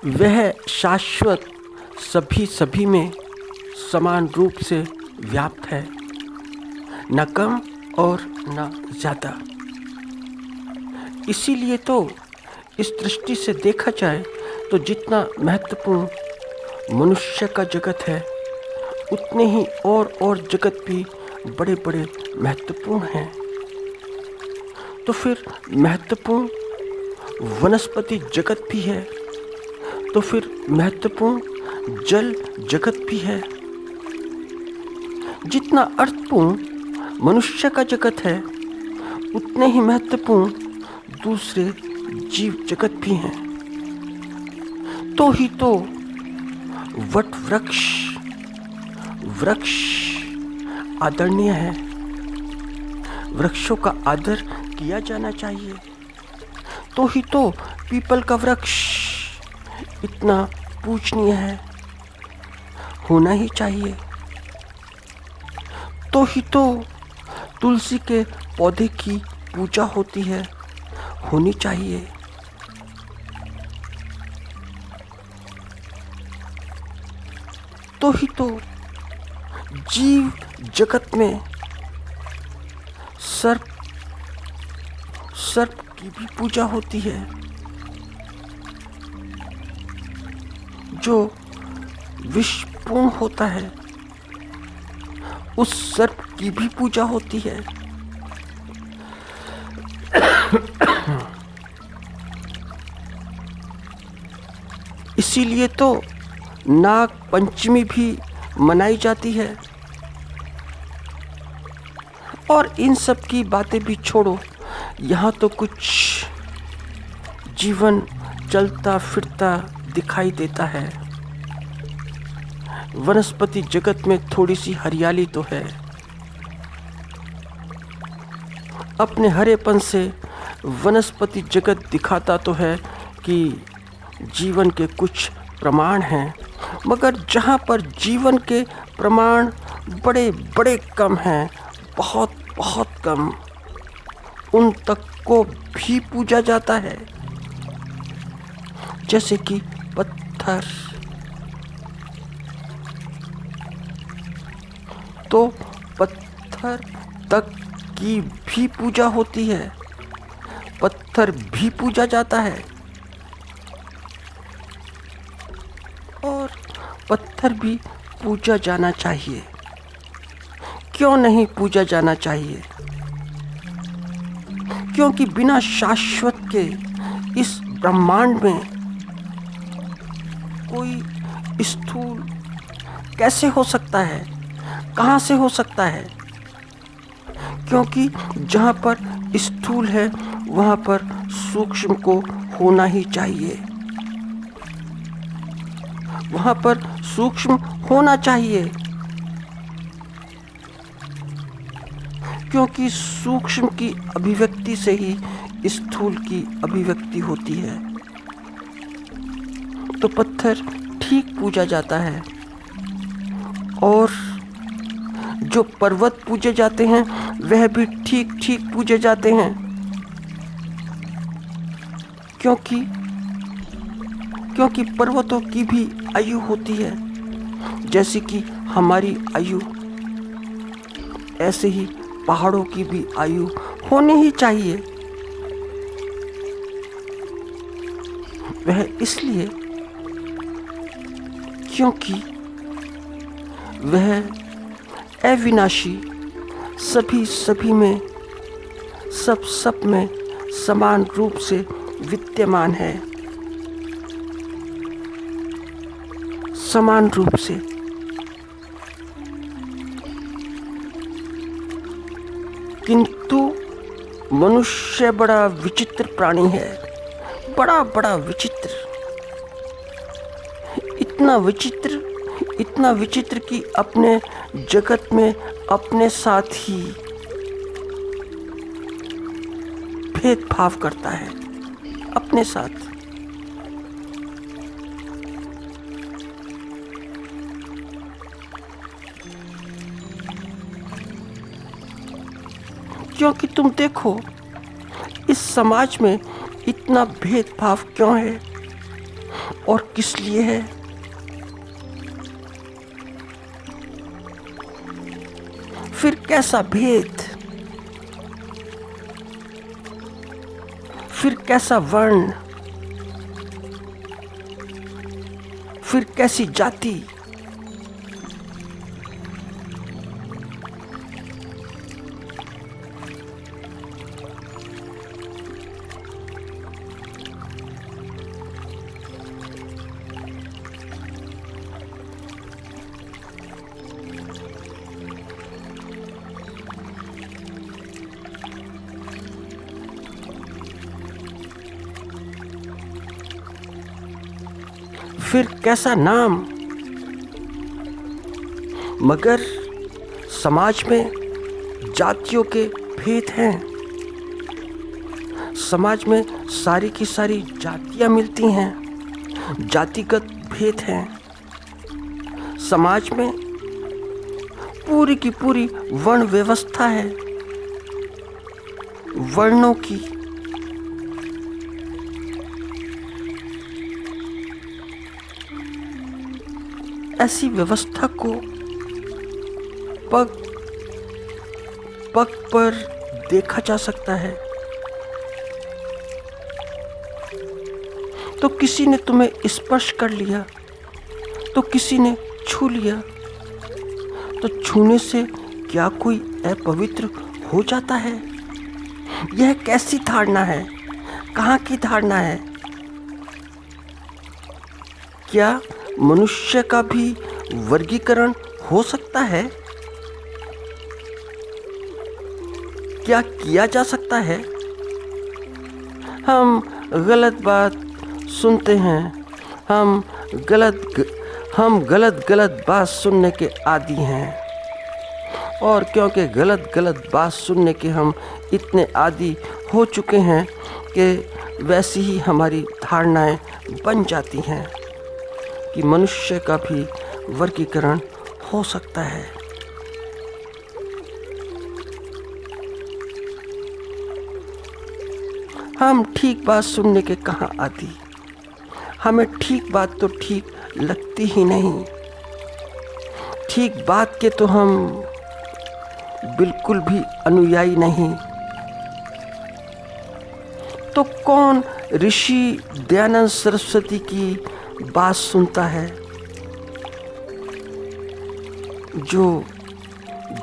वह शाश्वत सभी में समान रूप से व्याप्त है, न कम और न ज़्यादा। इसीलिए तो इस दृष्टि से देखा जाए तो जितना महत्वपूर्ण मनुष्य का जगत है, उतने ही और जगत भी बड़े बड़े महत्वपूर्ण हैं। तो फिर महत्वपूर्ण वनस्पति जगत भी है, तो फिर महत्वपूर्ण जल जगत भी है। जितना अर्थपूर्ण मनुष्य का जगत है, उतने ही महत्वपूर्ण दूसरे जीव जगत भी हैं। तो ही तो वट वृक्ष आदरणीय है। वृक्षों का आदर किया जाना चाहिए। तो ही तो पीपल का वृक्ष इतना पूजनीय है, होना ही चाहिए। तो ही तो तुलसी के पौधे की पूजा होती है, होनी चाहिए। तो ही तो जीव जगत में सर्प की भी पूजा होती है, जो विषपूर्ण होता है, उस सर्प की भी पूजा होती है। इसीलिए तो नाग पंचमी भी मनाई जाती है। और इन सब की बातें भी छोड़ो, यहाँ तो कुछ जीवन चलता फिरता दिखाई देता है। वनस्पति जगत में थोड़ी सी हरियाली तो है। अपने हरेपन से वनस्पति जगत दिखाता तो है कि जीवन के कुछ प्रमाण हैं, मगर जहाँ पर जीवन के प्रमाण बड़े बड़े कम हैं, बहुत बहुत कम, उन तक को भी पूजा जाता है। जैसे कि पत्थर, तो पत्थर तक की भी पूजा होती है, पत्थर भी पूजा जाता है। और पत्थर भी पूजा जाना चाहिए। क्यों नहीं पूजा जाना चाहिए? क्योंकि बिना शाश्वत के इस ब्रह्मांड में कोई स्थूल कैसे हो सकता है, कहाँ से हो सकता है? क्योंकि जहाँ पर स्थूल है, वहाँ पर सूक्ष्म को होना ही चाहिए, वहाँ पर सूक्ष्म होना चाहिए। क्योंकि सूक्ष्म की अभिव्यक्ति से ही स्थूल की अभिव्यक्ति होती है। तो पत्थर ठीक पूजा जाता है, और जो पर्वत पूजे जाते हैं वह भी ठीक ठीक पूजे जाते हैं। क्योंकि पर्वतों की भी आयु होती है, जैसे कि हमारी आयु, ऐसे ही पहाड़ों की भी आयु होनी ही चाहिए। वह इसलिए क्योंकि वह अविनाशी, सभी में, सब में समान रूप से विद्यमान है, समान रूप से। किंतु मनुष्य बड़ा विचित्र प्राणी है, बड़ा विचित्र, इतना विचित्र कि अपने जगत में अपने साथ ही भेदभाव करता है, अपने साथ। क्योंकि तुम देखो, इस समाज में इतना भेदभाव क्यों है? और किस लिए है? फिर कैसा भेद, फिर कैसा वर्ण, फिर कैसी जाति? फिर कैसा नाम? मगर समाज में जातियों के भेद हैं। समाज में सारी की सारी जातियां मिलती हैं, जातिगत भेद हैं। समाज में पूरी की पूरी वर्ण व्यवस्था है, वर्णों की। ऐसी व्यवस्था को पग पग पर देखा जा सकता है। तो किसी ने तुम्हें स्पर्श कर लिया, तो किसी ने छू लिया, तो छूने से क्या कोई अपवित्र हो जाता है? यह कैसी धारणा है? कहाँ की धारणा है? क्या मनुष्य का भी वर्गीकरण हो सकता है? क्या किया जा सकता है? हम गलत बात सुनते हैं, हम गलत बात सुनने के आदी हैं। और क्योंकि गलत बात सुनने के हम इतने आदी हो चुके हैं कि वैसी ही हमारी धारणाएं बन जाती हैं कि मनुष्य का भी वर्गीकरण हो सकता है। हम ठीक बात सुनने के कहाँ आती? हमें ठीक बात तो ठीक लगती ही नहीं। ठीक बात के तो हम बिल्कुल भी अनुयायी नहीं। तो कौन ऋषि दयानंद सरस्वती की बात सुनता है? जो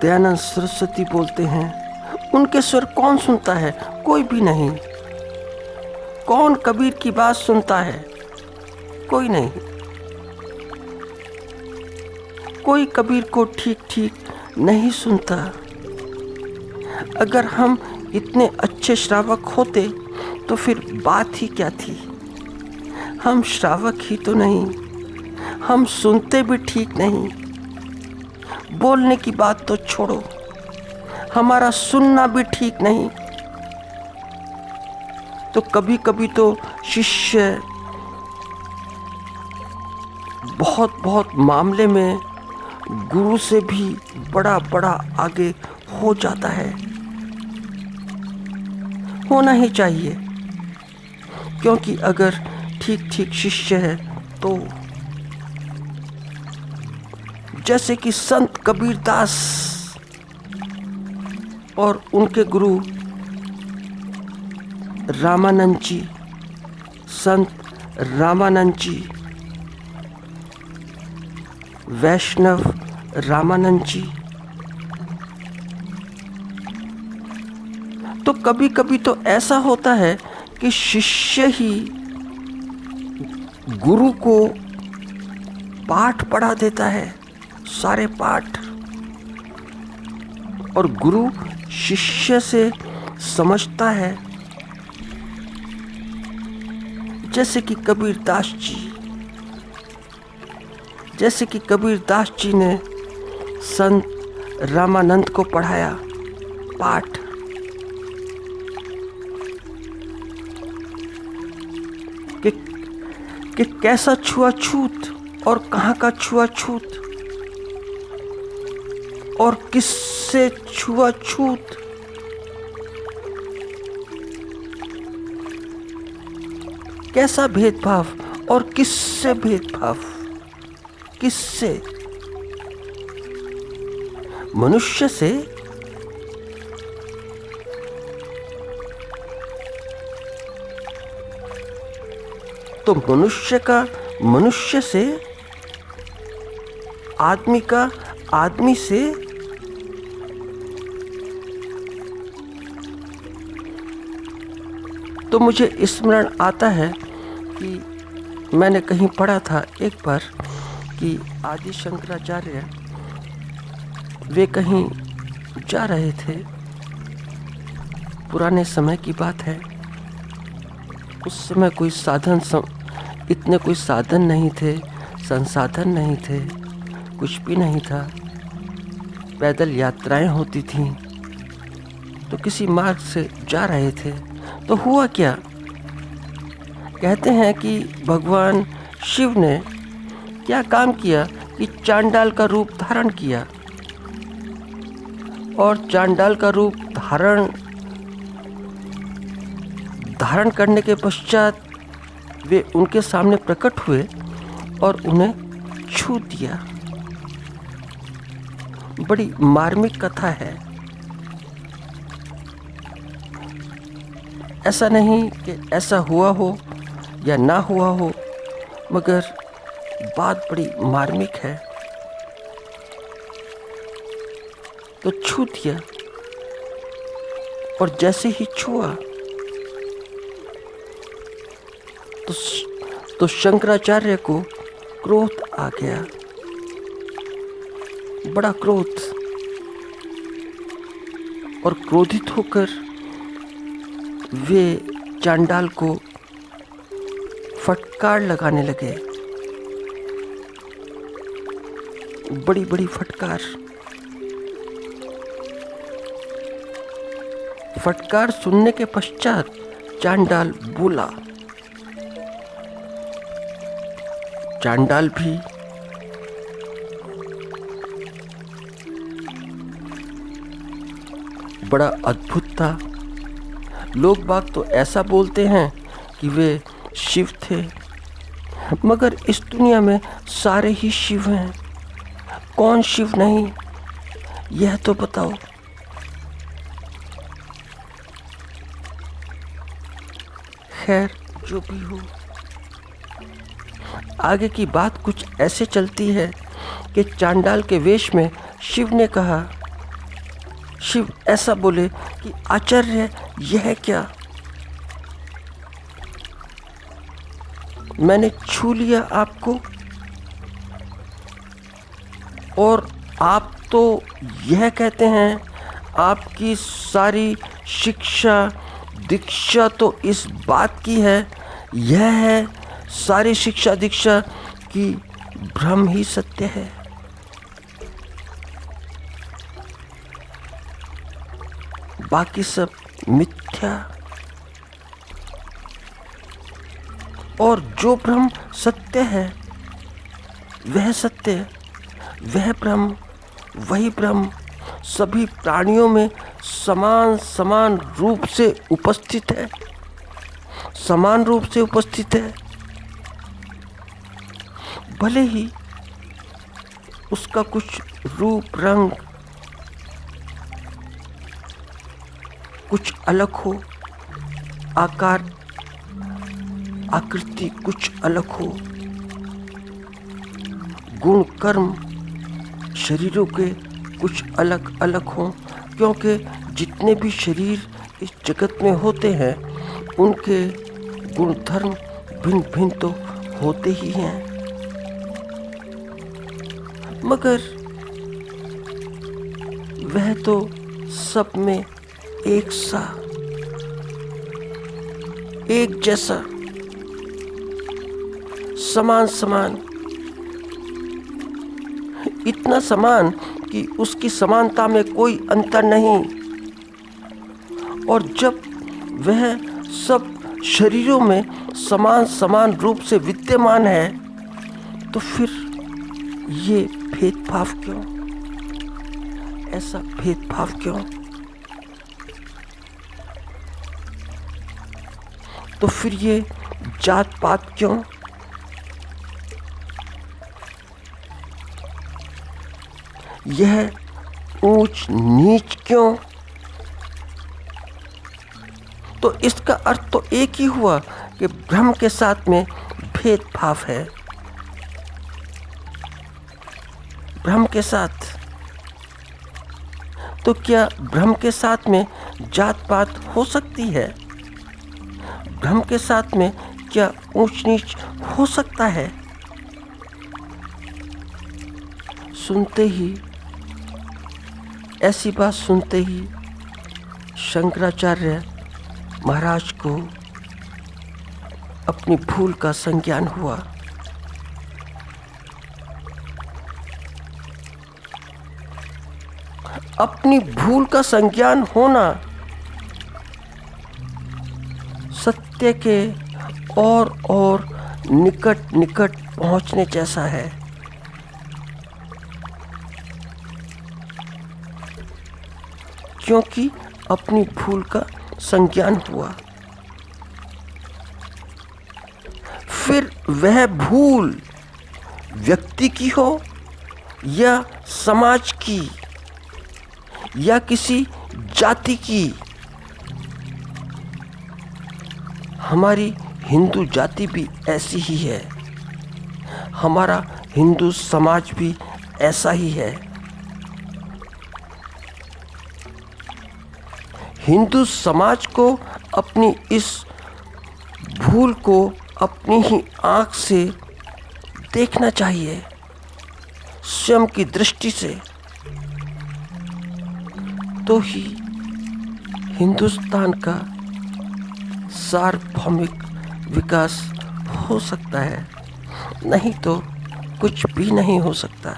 दयानंद सरस्वती बोलते हैं उनके स्वर कौन सुनता है? कोई भी नहीं। कौन कबीर की बात सुनता है? कोई नहीं। कोई कबीर को ठीक ठीक नहीं सुनता। अगर हम इतने अच्छे श्रावक होते तो फिर बात ही क्या थी? हम श्रावक ही तो नहीं, हम सुनते भी ठीक नहीं। बोलने की बात तो छोड़ो, हमारा सुनना भी ठीक नहीं। तो कभी कभी तो शिष्य बहुत मामले में गुरु से भी बड़ा आगे हो जाता है। होना ही चाहिए, क्योंकि अगर ठीक शिष्य है तो जैसे कि संत कबीरदास और उनके गुरु रामानंद जी, संत रामानंद जी, वैष्णव रामानंद जी। तो कभी कभी तो ऐसा होता है कि शिष्य ही गुरु को पाठ पढ़ा देता है, सारे पाठ, और गुरु शिष्य से समझता है। जैसे कि कबीरदास जी ने संत रामानंद को पढ़ाया पाठ। कि कैसा छुआछूत और कहाँ का छुआछूत और किससे छुआछूत। कैसा भेदभाव और किससे भेदभाव? किससे? मनुष्य से? तो मनुष्य का मनुष्य से, आदमी का आदमी से? तो मुझे स्मरण आता है कि मैंने कहीं पढ़ा था एक बार कि आदि शंकराचार्य वे कहीं जा रहे थे। पुराने समय की बात है। उस समय कोई इतने कोई साधन नहीं थे, संसाधन नहीं थे, कुछ भी नहीं था। पैदल यात्राएं होती थीं। तो किसी मार्ग से जा रहे थे। तो हुआ क्या? कहते हैं कि भगवान शिव ने क्या काम किया कि चांडाल का रूप धारण किया। और चांडाल का रूप धारण करने के पश्चात वे उनके सामने प्रकट हुए और उन्हें छू दिया। बड़ी मार्मिक कथा है। ऐसा नहीं कि ऐसा हुआ हो या ना हुआ हो, मगर बात बड़ी मार्मिक है। तो छू दिया और जैसे ही छुआ तो शंकराचार्य को क्रोध आ गया, बड़ा क्रोध। और क्रोधित होकर वे चांडाल को फटकार लगाने लगे, बड़ी बड़ी फटकार। फटकार सुनने के पश्चात चांडाल बोला। चांडाल भी बड़ा अद्भुत था। लोग बाग तो ऐसा बोलते हैं कि वे शिव थे, मगर इस दुनिया में सारे ही शिव हैं। कौन शिव नहीं, यह तो बताओ। खैर, जो भी हो, आगे की बात कुछ ऐसे चलती है कि चांडाल के वेश में शिव ने कहा, शिव ऐसा बोले कि आचार्य यह क्या? मैंने छू लिया आपको और आप तो यह कहते हैं आपकी सारी शिक्षा दीक्षा तो इस बात की है, यह है सारी शिक्षा दीक्षा कि ब्रह्म ही सत्य है। बाकी सब मिथ्या। और जो ब्रह्म सत्य है वह सत्य, वह ब्रह्म, वही ब्रह्म सभी प्राणियों में समान समान रूप से उपस्थित है, समान रूप से उपस्थित है। भले ही उसका कुछ रूप रंग कुछ अलग हो, आकार आकृति कुछ अलग हो, गुण कर्म शरीरों के कुछ अलग अलग हों, क्योंकि जितने भी शरीर इस जगत में होते हैं उनके गुण धर्म भिन्न भिन्न तो होते ही हैं, मगर वह तो सब में एक सा, एक जैसा, समान समान, इतना समान कि उसकी समानता में कोई अंतर नहीं। और जब वह सब शरीरों में समान समान रूप से विद्यमान है तो फिर ये भेदभाव क्यों? ऐसा भेदभाव क्यों? तो फिर ये जात पात क्यों? यह ऊंच नीच क्यों? तो इसका अर्थ तो एक ही हुआ कि ब्रह्म के साथ में भेदभाव है। ब्रह्म के साथ, तो क्या ब्रह्म के साथ में जात पात हो सकती है? ब्रह्म के साथ में क्या ऊंच नीच हो सकता है? सुनते ही, ऐसी बात सुनते ही शंकराचार्य महाराज को अपनी भूल का संज्ञान हुआ। अपनी भूल का संज्ञान होना सत्य के और निकट निकट पहुंचने जैसा है। क्योंकि अपनी भूल का संज्ञान हुआ, फिर वह भूल व्यक्ति की हो या समाज की या किसी जाति की। हमारी हिंदू जाति भी ऐसी ही है, हमारा हिंदू समाज भी ऐसा ही है। हिंदू समाज को अपनी इस भूल को अपनी ही आँख से देखना चाहिए, स्वयं की दृष्टि से, तो ही हिंदुस्तान का सार्वभौमिक विकास हो सकता है, नहीं तो कुछ भी नहीं हो सकता।